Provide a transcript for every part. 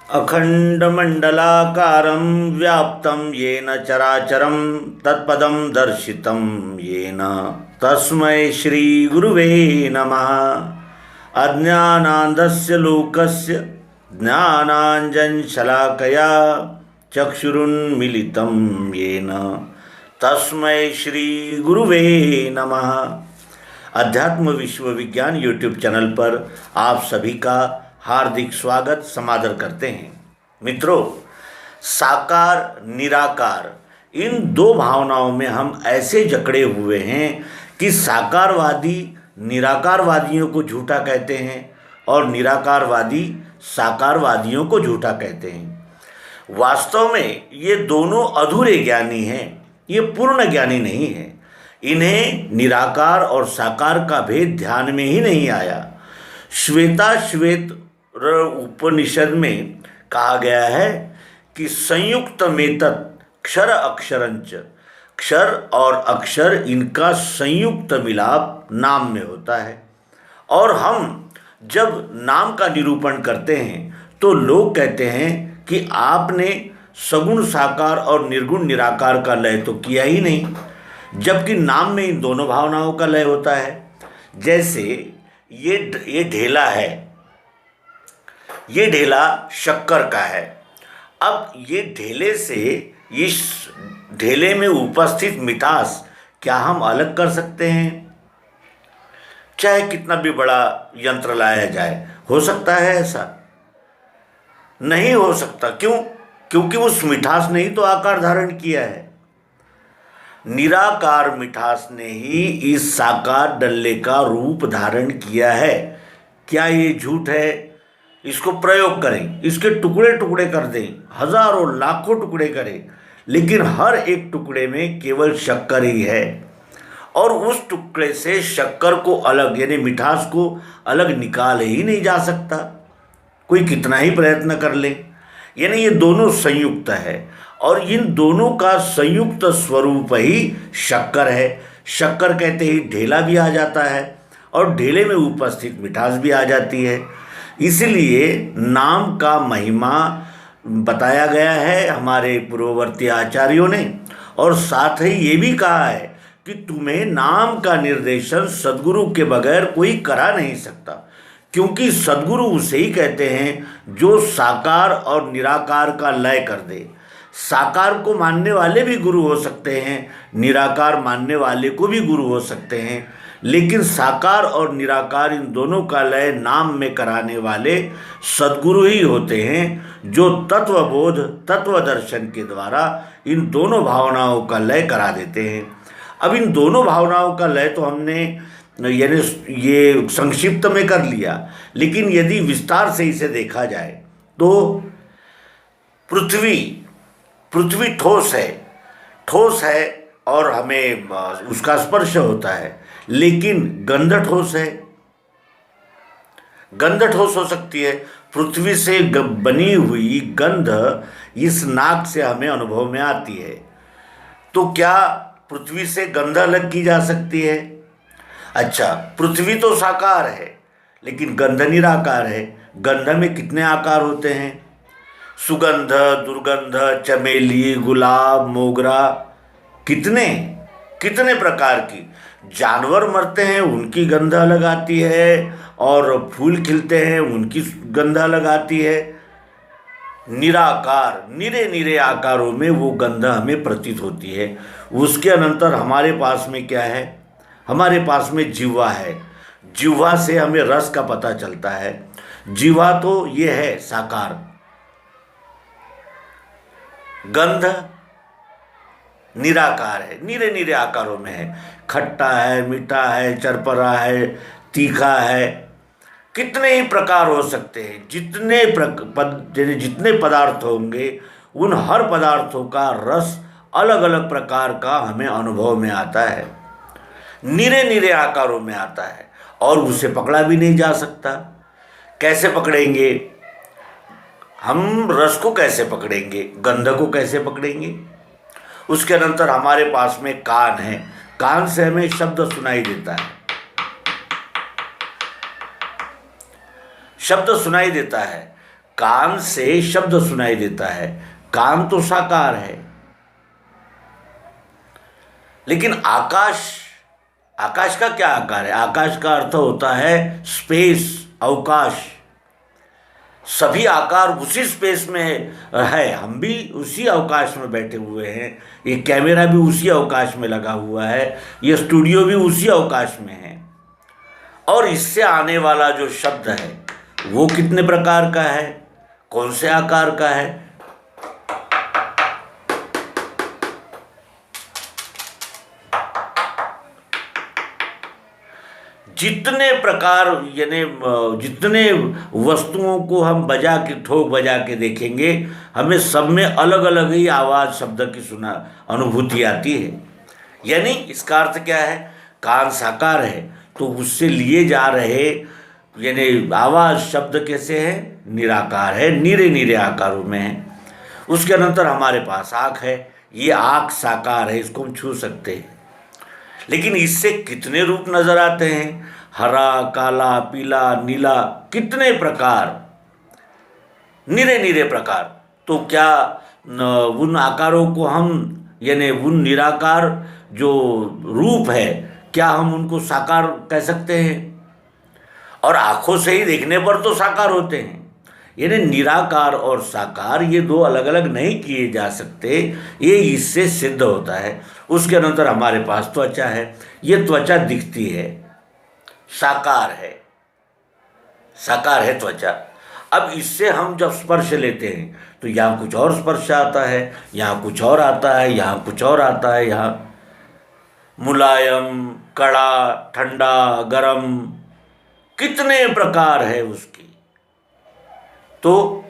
अखंडमंडलाकारं व्याप्तं येन चराचरं तत्पदं दर्शितं येन तस्मै श्रीगुरुवे नमः। अज्ञानान्धस्य लोकस्य ज्ञानाञ्जनशलाकया चक्षुरुन्मीलितं येन तस्मै श्रीगुरुवे नमः। अध्यात्म विश्व विज्ञान यूट्यूब चैनल पर आप सभी का हार्दिक स्वागत समादर करते हैं। मित्रों, साकार निराकार इन दो भावनाओं में हम ऐसे जकड़े हुए हैं कि साकारवादी निराकारवादियों को झूठा कहते हैं और निराकारवादी साकारवादियों को झूठा कहते हैं। वास्तव में ये दोनों अधूरे ज्ञानी हैं, ये पूर्ण ज्ञानी नहीं हैं। इन्हें निराकार और साकार का भेद ध्यान में ही नहीं आया। श्वेताश्वेत उपनिषद में कहा गया है कि संयुक्त मेतत् क्षर अक्षरंच, क्षर और अक्षर इनका संयुक्त मिलाप नाम में होता है। और हम जब नाम का निरूपण करते हैं तो लोग कहते हैं कि आपने सगुण साकार और निर्गुण निराकार का लय तो किया ही नहीं, जबकि नाम में इन दोनों भावनाओं का लय होता है। जैसे ये ढेला है, ये ढेला शक्कर का है। अब ये ढेले से इस ढेले में उपस्थित मिठास क्या हम अलग कर सकते हैं? चाहे कितना भी बड़ा यंत्र लाया जाए, हो सकता है ऐसा? नहीं हो सकता। क्यों? क्योंकि उस मिठास ने ही तो आकार धारण किया है। निराकार मिठास ने ही इस साकार डल्ले का रूप धारण किया है। क्या ये झूठ है? इसको प्रयोग करें, इसके टुकड़े टुकड़े कर दें, हजारों लाखों टुकड़े करें, लेकिन हर एक टुकड़े में केवल शक्कर ही है। और उस टुकड़े से शक्कर को अलग यानी मिठास को अलग निकाल ही नहीं जा सकता, कोई कितना ही प्रयत्न कर ले। यानी ये दोनों संयुक्त है और इन दोनों का संयुक्त स्वरूप ही शक्कर है। शक्कर कहते ही ढेला भी आ जाता है और ढेले में उपस्थित मिठास भी आ जाती है। इसलिए नाम का महिमा बताया गया है हमारे पूर्ववर्ती आचार्यों ने, और साथ ही ये भी कहा है कि तुम्हें नाम का निर्देशन सद्गुरु के बगैर कोई करा नहीं सकता, क्योंकि सद्गुरु उसे ही कहते हैं जो साकार और निराकार का लय कर दे। साकार को मानने वाले भी गुरु हो सकते हैं, निराकार मानने वाले को भी गुरु हो सकते हैं, लेकिन साकार और निराकार इन दोनों का लय नाम में कराने वाले सद्गुरु ही होते हैं, जो तत्वबोध तत्व दर्शन के द्वारा इन दोनों भावनाओं का लय करा देते हैं। अब इन दोनों भावनाओं का लय तो हमने यानी ये संक्षिप्त में कर लिया, लेकिन यदि विस्तार से इसे देखा जाए तो पृथ्वी ठोस है और हमें उसका स्पर्श होता है, लेकिन गंध ठोस है। गंध ठोस हो सकती है। पृथ्वी से बनी हुई गंध इस नाक से हमें अनुभव में आती है। तो क्या पृथ्वी से गंध अलग की जा सकती है? अच्छा, पृथ्वी तो साकार है लेकिन गंध निराकार है। गंध में कितने आकार होते हैं? सुगंध, दुर्गंध, चमेली, गुलाब, मोगरा, कितने प्रकार की। जानवर मरते हैं उनकी गंध अलग आती है, और फूल खिलते हैं उनकी गंध अलग आती है। निराकार निरे आकारों में वो गंध हमें प्रतीत होती है। उसके अनंतर हमारे पास में क्या है? हमारे पास में जिह्वा है। जिह्वा से हमें रस का पता चलता है। जिह्वा तो ये है साकार। गंध निराकार है, निरे आकारों में है। खट्टा है, मीठा है, चरपरा है, तीखा है, कितने ही प्रकार हो सकते हैं। जितने पदार्थ होंगे उन हर पदार्थों का रस अलग अलग प्रकार का हमें अनुभव में आता है, निरे आकारों में आता है, और उसे पकड़ा भी नहीं जा सकता। कैसे पकड़ेंगे हम? रस को कैसे पकड़ेंगे? गंध को कैसे पकड़ेंगे? उसके अनंतर हमारे पास में कान है। कान से हमें शब्द सुनाई देता है। शब्द सुनाई देता है। कान से शब्द सुनाई देता है, कान तो साकार है। लेकिन आकाश, आकाश का क्या आकार है? आकाश का अर्थ होता है स्पेस, अवकाश। सभी आकार उसी स्पेस में है, हम भी उसी अवकाश में बैठे हुए हैं, ये कैमरा भी उसी अवकाश में लगा हुआ है, ये स्टूडियो भी उसी अवकाश में है। और इससे आने वाला जो शब्द है वो कितने प्रकार का है, कौन से आकार का है? जितने प्रकार, यानी जितने वस्तुओं को हम बजा के, ठोक बजा के देखेंगे, हमें सब में अलग अलग ही आवाज़ शब्द की सुना अनुभूति आती है। यानी इसका अर्थ क्या है? कान साकार है तो उससे लिए जा रहे यानी आवाज़ शब्द कैसे है? निराकार है, नीरे नीरे आकारों में है। उसके अनंतर हमारे पास आँख है, ये आँख साकार है, इसको हम छू सकते हैं। लेकिन इससे कितने रूप नजर आते हैं? हरा, काला, पीला, नीला, कितने प्रकार, नीरे नीरे प्रकार। तो क्या उन आकारों को हम, यानी उन निराकार जो रूप है, क्या हम उनको साकार कह सकते हैं? और आंखों से ही देखने पर तो साकार होते हैं। यानी निराकार और साकार ये दो अलग अलग नहीं किए जा सकते, ये इससे सिद्ध होता है। उसके अनंतर हमारे पास त्वचा है, ये त्वचा दिखती है, साकार है, साकार है त्वचा। अब इससे हम जब स्पर्श लेते हैं तो यहाँ कुछ और स्पर्श आता है, यहाँ कुछ और आता है, यहाँ कुछ और आता है, यहाँ मुलायम, कड़ा, ठंडा, गरम, कितने प्रकार है उसकी। तो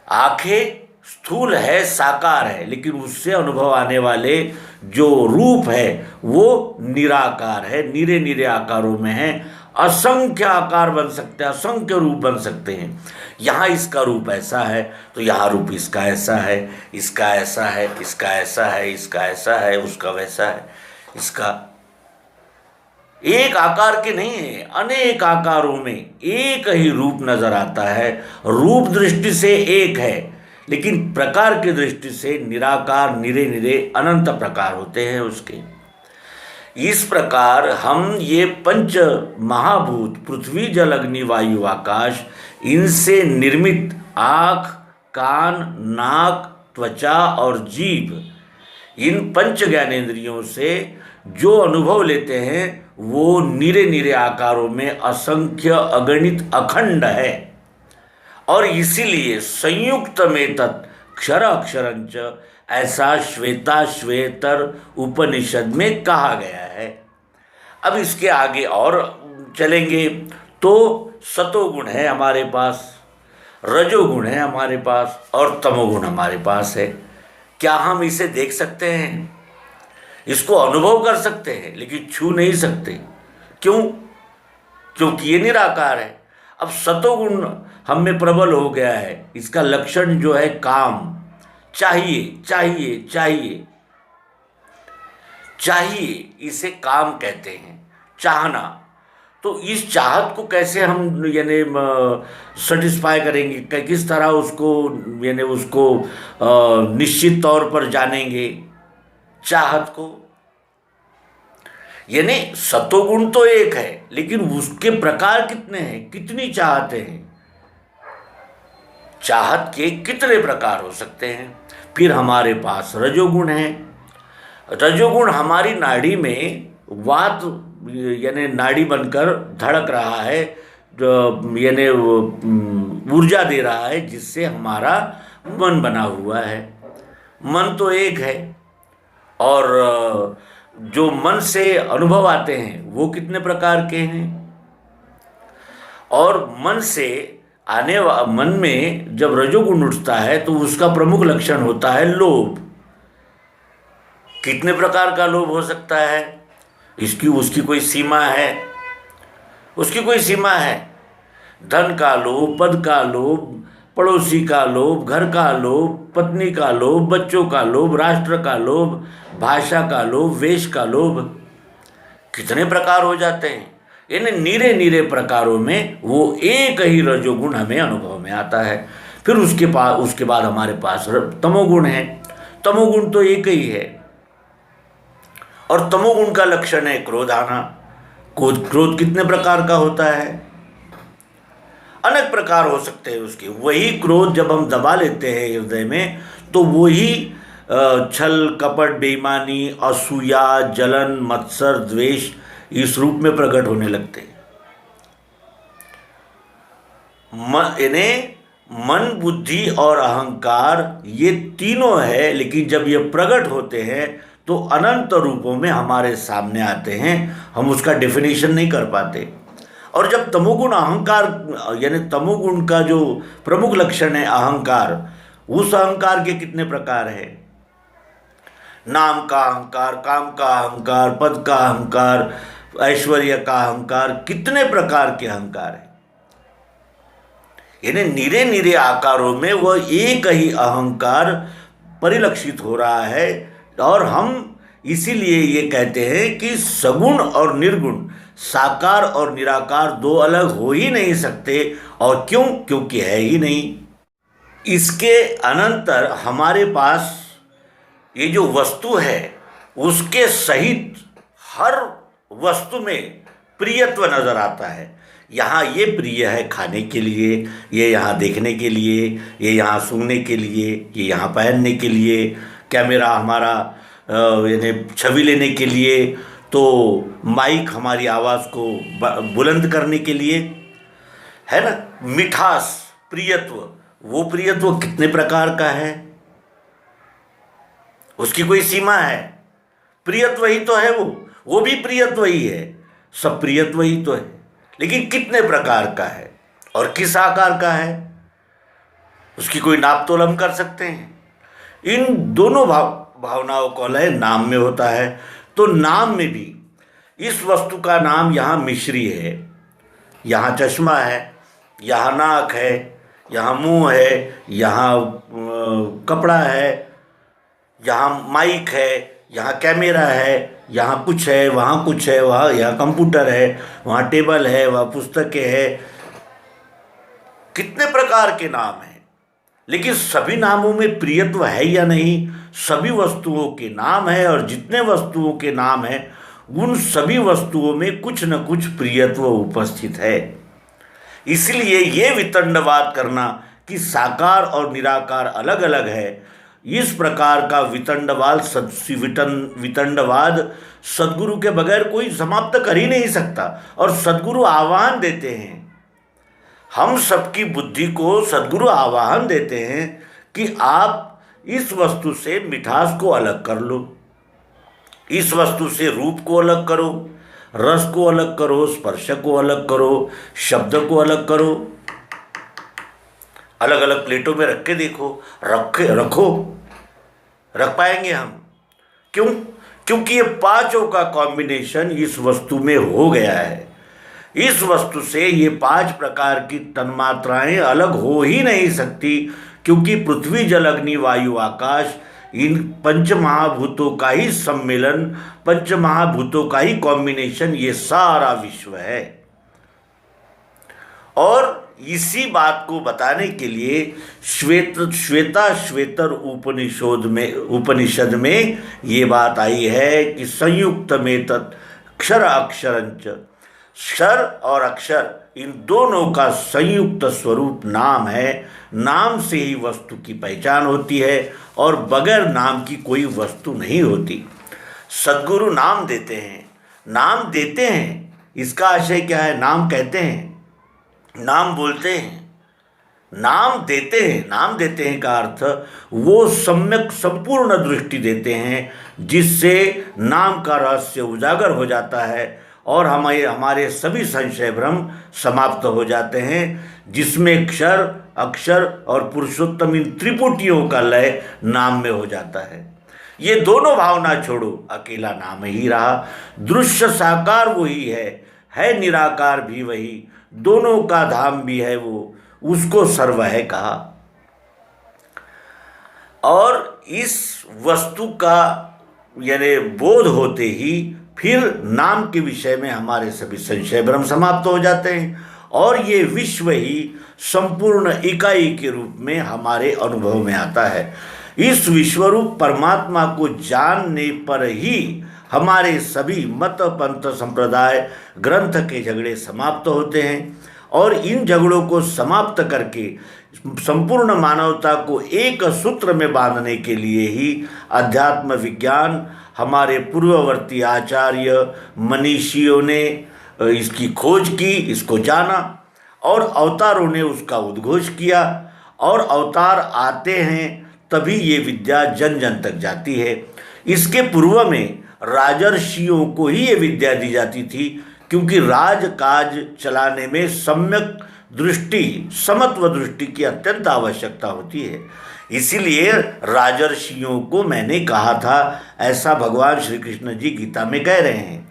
आंखें स्थूल है, साकार है, लेकिन उससे अनुभव आने वाले जो रूप है वो निराकार है, नीरे नीरे आकारों में है। असंख्य आकार बन सकते हैं, असंख्य रूप बन सकते हैं। यहाँ इसका रूप ऐसा है तो यहाँ रूप इसका ऐसा है, इसका ऐसा है, इसका ऐसा है, इसका ऐसा है, उसका वैसा है। इसका एक आकार के नहीं है, अनेक आकारों में एक ही रूप नजर आता है। रूप दृष्टि से एक है, लेकिन प्रकार की दृष्टि से निराकार, निरे निरे अनंत प्रकार होते हैं उसके। इस प्रकार हम ये पंच महाभूत, पृथ्वी, जल, अग्नि, वायु, आकाश, इनसे निर्मित आँख, कान, नाक, त्वचा और जीभ, इन पंच ज्ञानेंद्रियों से जो अनुभव लेते हैं वो नीरे नीरे आकारों में असंख्य, अगणित, अखंड है। और इसीलिए संयुक्त में तत् क्षर अक्षरंच, ऐसा श्वेता श्वेतर उपनिषद में कहा गया है। अब इसके आगे और चलेंगे तो सतोगुण है हमारे पास, रजोगुण है हमारे पास और तमोगुण हमारे पास है। क्या हम इसे देख सकते हैं? इसको अनुभव कर सकते हैं, लेकिन छू नहीं सकते। क्यों? क्योंकि ये निराकार है। अब सतोगुण हम में प्रबल हो गया है, इसका लक्षण जो है काम, चाहिए चाहिए चाहिए चाहिए, इसे काम कहते हैं, चाहना। तो इस चाहत को कैसे हम यानी सेटिस्फाई करेंगे, किस तरह उसको यानी उसको निश्चित तौर पर जानेंगे चाहत को? यानी सतोगुण तो एक है, लेकिन उसके प्रकार कितने हैं, कितनी चाहते हैं, चाहत के कितने प्रकार हो सकते हैं। फिर हमारे पास रजोगुण है। रजोगुण हमारी नाड़ी में वात यानी नाड़ी बनकर धड़क रहा है, यानी ऊर्जा दे रहा है, जिससे हमारा मन बना हुआ है। मन तो एक है, और जो मन से अनुभव आते हैं वो कितने प्रकार के हैं। और मन से मन में जब रजोगुण उठता है तो उसका प्रमुख लक्षण होता है लोभ। कितने प्रकार का लोभ हो सकता है? उसकी कोई सीमा है? उसकी कोई सीमा है? धन का लोभ, पद का लोभ, पड़ोसी का लोभ, घर का लोभ, पत्नी का लोभ, बच्चों का लोभ, राष्ट्र का लोभ, भाषा का लोभ, वेश का लोभ, कितने प्रकार हो जाते हैं। इन नीरे नीरे प्रकारों में वो एक ही रजोगुण हमें अनुभव में आता है। फिर उसके बाद हमारे पास तमोगुण है। तमोगुण तो एक ही है, और तमोगुण का लक्षण है क्रोध आना। क्रोध कितने प्रकार का होता है? अनेक प्रकार हो सकते हैं उसके। वही क्रोध जब हम दबा लेते हैं हृदय में, तो वही छल कपट बेईमानी असूया जलन मत्सर द्वेष इस रूप में प्रकट होने लगते हैं। इन्हें मन बुद्धि और अहंकार ये तीनों है, लेकिन जब ये प्रकट होते हैं तो अनंत रूपों में हमारे सामने आते हैं। हम उसका डेफिनेशन नहीं कर पाते। और जब तमोगुण अहंकार, यानी तमोगुण का जो प्रमुख लक्षण है अहंकार, उस अहंकार के कितने प्रकार है? नाम का अहंकार, काम का अहंकार, पद का अहंकार, ऐश्वर्य का अहंकार, कितने प्रकार के अहंकार है। यानी नीरे नीरे आकारों में वह एक ही अहंकार परिलक्षित हो रहा है। और हम इसीलिए ये कहते हैं कि सगुण और निर्गुण, साकार और निराकार दो अलग हो ही नहीं सकते। और क्यों? क्योंकि है ही नहीं। इसके अनंतर हमारे पास ये जो वस्तु है उसके सहित हर वस्तु में प्रियत्व नजर आता है। यहाँ ये प्रिय है खाने के लिए, ये यहाँ देखने के लिए, ये यहाँ सूंघने के लिए, ये यहाँ पहनने के लिए, कैमरा हमारा यानी छवि लेने के लिए, तो माइक हमारी आवाज़ को बुलंद करने के लिए, है ना। मिठास, प्रियत्व, वो प्रियत्व कितने प्रकार का है? उसकी कोई सीमा है? प्रियत्व ही तो है वो भी प्रियत्व ही है, सब प्रियत्व ही तो है। लेकिन कितने प्रकार का है और किस आकार का है, उसकी कोई नाप तोल हम कर सकते हैं? इन दोनों भावनाओं का लय नाम में होता है। तो नाम में भी इस वस्तु का नाम यहाँ मिश्री है, यहाँ चश्मा है, यहाँ नाक है, यहाँ मुंह है, यहाँ कपड़ा है, यहाँ माइक है, यहाँ कैमरा है, यहाँ कुछ है, वहाँ कुछ है, वहाँ यहाँ कंप्यूटर है, वहाँ टेबल है, वहाँ पुस्तकें है। कितने प्रकार के नाम हैं। लेकिन सभी नामों में प्रियत्व है या नहीं? सभी वस्तुओं के नाम है, और जितने वस्तुओं के नाम हैं उन सभी वस्तुओं में कुछ न कुछ प्रियत्व उपस्थित है। इसलिए ये वितंडवाद करना कि साकार और निराकार अलग अलग है, इस प्रकार का वितंडवाद सद्गुरु के बगैर कोई समाप्त कर ही नहीं सकता। और सद्गुरु आह्वान देते हैं, हम सबकी बुद्धि को सद्गुरु आह्वान देते हैं कि आप इस वस्तु से मिठास को अलग कर लो, इस वस्तु से रूप को अलग करो, रस को अलग करो, स्पर्श को अलग करो, शब्द को अलग करो। अलग अलग प्लेटों में रख के देखो, रख पाएंगे हम? क्यों? क्योंकि ये पांचों का कॉम्बिनेशन इस वस्तु में हो गया है। इस वस्तु से ये 5 प्रकार की तन्मात्राएं अलग हो ही नहीं सकती, क्योंकि पृथ्वी जल अग्नि वायु आकाश, इन पंचमहाभूतों का ही सम्मेलन, पंचमहाभूतों का ही कॉम्बिनेशन ये सारा विश्व है। और इसी बात को बताने के लिए श्वेतर उपनिषद में ये बात आई है कि संयुक्त में तत् क्षर अक्षरंच, क्षर और अक्षर इन दोनों का संयुक्त स्वरूप नाम है। नाम से ही वस्तु की पहचान होती है, और बगैर नाम की कोई वस्तु नहीं होती। सद्गुरु नाम देते हैं, नाम देते हैं, इसका आशय क्या है? नाम कहते हैं, नाम बोलते हैं, नाम देते हैं। नाम देते हैं का अर्थ वो सम्यक संपूर्ण दृष्टि देते हैं, जिससे नाम का रहस्य उजागर हो जाता है और हमारे सभी संशय भ्रम समाप्त हो जाते हैं, जिसमें क्षर अक्षर और पुरुषोत्तम इन त्रिपुटियों का लय नाम में हो जाता है। ये दोनों भावना छोड़ो, अकेला नाम ही रहा। दृश्य साकार वही है निराकार भी वही, दोनों का धाम भी है वो, उसको सर्व है कहा। और इस वस्तु का यानी बोध होते ही फिर नाम के विषय में हमारे सभी संशय भ्रम समाप्त हो जाते हैं और ये विश्व ही संपूर्ण इकाई के रूप में हमारे अनुभव में आता है। इस विश्वरूप परमात्मा को जानने पर ही हमारे सभी मत पंथ संप्रदाय ग्रंथ के झगड़े समाप्त होते हैं और इन झगड़ों को समाप्त करके संपूर्ण मानवता को एक सूत्र में बांधने के लिए ही अध्यात्म विज्ञान हमारे पूर्ववर्ती आचार्य मनीषियों ने इसकी खोज की, इसको जाना और अवतारों ने उसका उद्घोष किया और अवतार आते हैं तभी ये विद्या जन जन तक जाती है। इसके पूर्व में राजर्षियों को ही ये विद्या दी जाती थी क्योंकि राजकाज चलाने में सम्यक दृष्टि, समत्व दृष्टि की अत्यंत आवश्यकता होती है। इसीलिए राजर्षियों को मैंने कहा था, ऐसा भगवान श्री कृष्ण जी गीता में कह रहे हैं।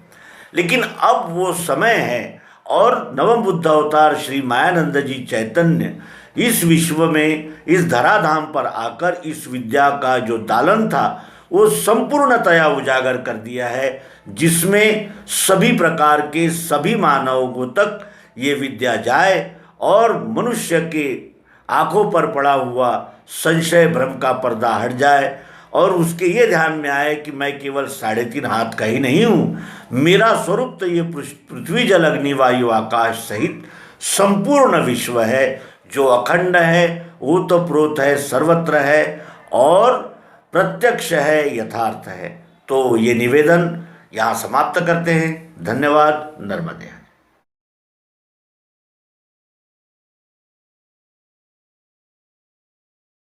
लेकिन अब वो समय है और नवम बुद्ध अवतार श्री मायानंद जी चैतन्य इस विश्व में, इस धराधाम पर आकर इस विद्या का जो दालन था वो संपूर्णतया उजागर कर दिया है, जिसमें सभी प्रकार के सभी मानवों तक ये विद्या जाए और मनुष्य के आंखों पर पड़ा हुआ संशय भ्रम का पर्दा हट जाए और उसके ये ध्यान में आए कि मैं केवल 3.5 हाथ का ही नहीं हूँ, मेरा स्वरूप तो ये पृथ्वी जल अग्नि वायु आकाश सहित संपूर्ण विश्व है जो अखंड है, ओतप्रोत है, सर्वत्र है और प्रत्यक्ष है, यथार्थ है। तो ये निवेदन यहाँ समाप्त करते हैं। धन्यवाद। नर्मदे।